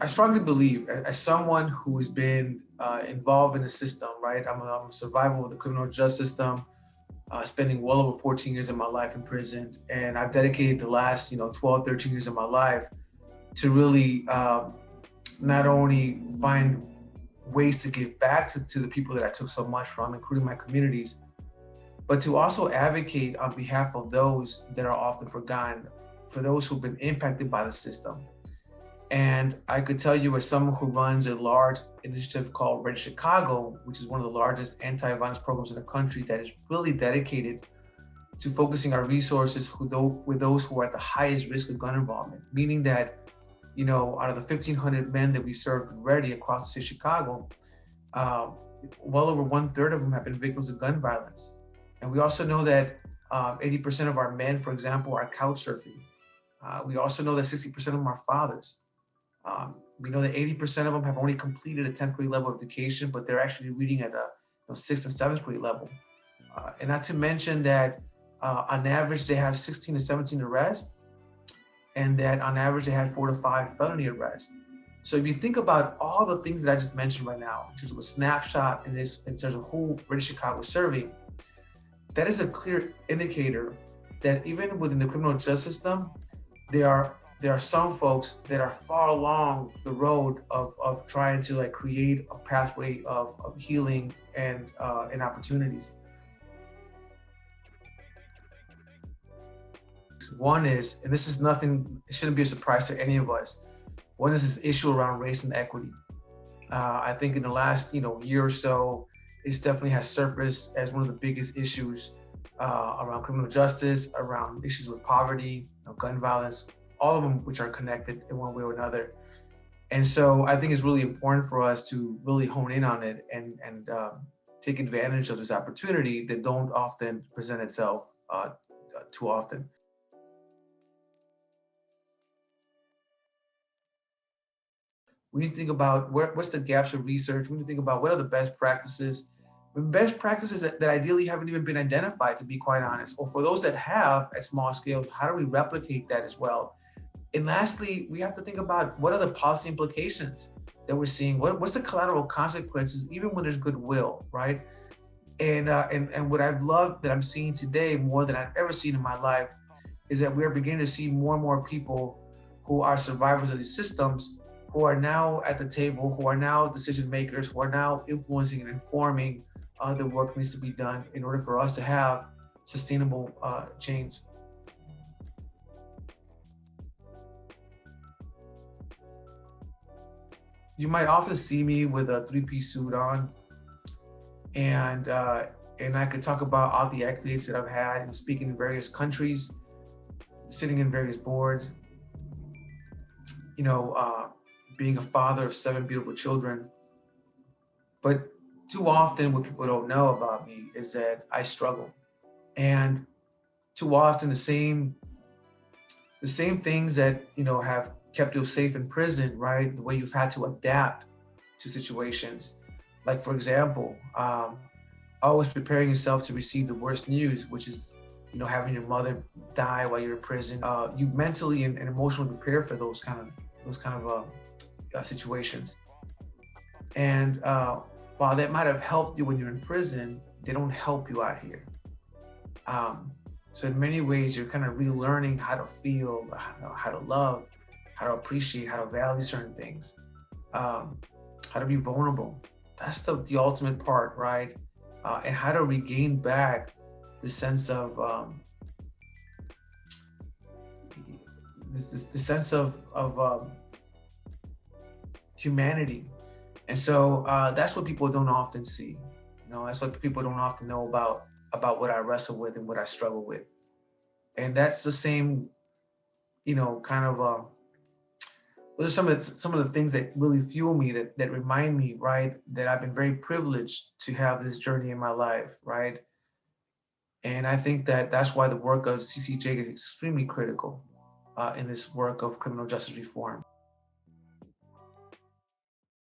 I strongly believe, as someone who has been involved in the system, right? I'm a survivor of the criminal justice system, spending well over 14 years of my life in prison. And I've dedicated the last, 12, 13 years of my life to really not only find ways to give back to the people that I took so much from, including my communities, but to also advocate on behalf of those that are often forgotten, for those who've been impacted by the system. And I could tell you, as someone who runs a large initiative called READI Chicago, which is one of the largest anti-violence programs in the country, that is really dedicated to focusing our resources with those who are at the highest risk of gun involvement, meaning that, out of the 1,500 men that we served already across the city of Chicago, well over 1/3 of them have been victims of gun violence. And we also know that 80% of our men, for example, are couch surfing. We also know that 60% of them are fathers. We know that 80% of them have only completed a 10th grade level of education, but they're actually reading at a 6th and 7th grade level. And not to mention that on average, they have 16 to 17 arrests, and that on average, they had 4 to 5 felony arrests. So if you think about all the things that I just mentioned right now, in terms of a snapshot in terms of who READI Chicago is serving, that is a clear indicator that even within the criminal justice system, there are some folks that are far along the road of trying to create a pathway of healing and opportunities. One is, and this is nothing, it shouldn't be a surprise to any of us. One is this issue around race and equity. I think in the last year or so, it definitely has surfaced as one of the biggest issues around criminal justice, around issues with poverty, gun violence, all of them which are connected in one way or another. And so I think it's really important for us to really hone in on it and take advantage of this opportunity that don't often present itself too often. We need to think about what's the gaps of research. We need to think about what are the best practices. Best practices that ideally haven't even been identified, to be quite honest. Or for those that have at small scale, how do we replicate that as well? And lastly, we have to think about what are the policy implications that we're seeing. What's the collateral consequences, even when there's goodwill, right? And what I've loved that I'm seeing today more than I've ever seen in my life is that we're beginning to see more and more people who are survivors of these systems, who are now at the table, who are now decision makers, who are now influencing and informing the work needs to be done in order for us to have sustainable change. You might often see me with a three-piece suit on, and I could talk about all the accolades that I've had and speaking in various countries, sitting in various boards, being a father of 7 beautiful children. But too often what people don't know about me is that I struggle. And too often the same things that, have kept you safe in prison, right? The way you've had to adapt to situations. Like, for example, always preparing yourself to receive the worst news, which is, having your mother die while you're in prison. You mentally and emotionally prepare for those kind of situations. And while that might have helped you when you're in prison, they don't help you out here. So in many ways, you're kind of relearning how to feel, how to love, how to appreciate, how to value certain things, how to be vulnerable. That's the ultimate part, right? And how to regain back the sense of the sense of humanity. And so that's what people don't often see. That's what people don't often know about what I wrestle with and what I struggle with. And that's the same, kind of those are some of the things that really fuel me, that remind me, right, that I've been very privileged to have this journey in my life, right? And I think that that's why the work of CCJ is extremely critical in this work of criminal justice reform.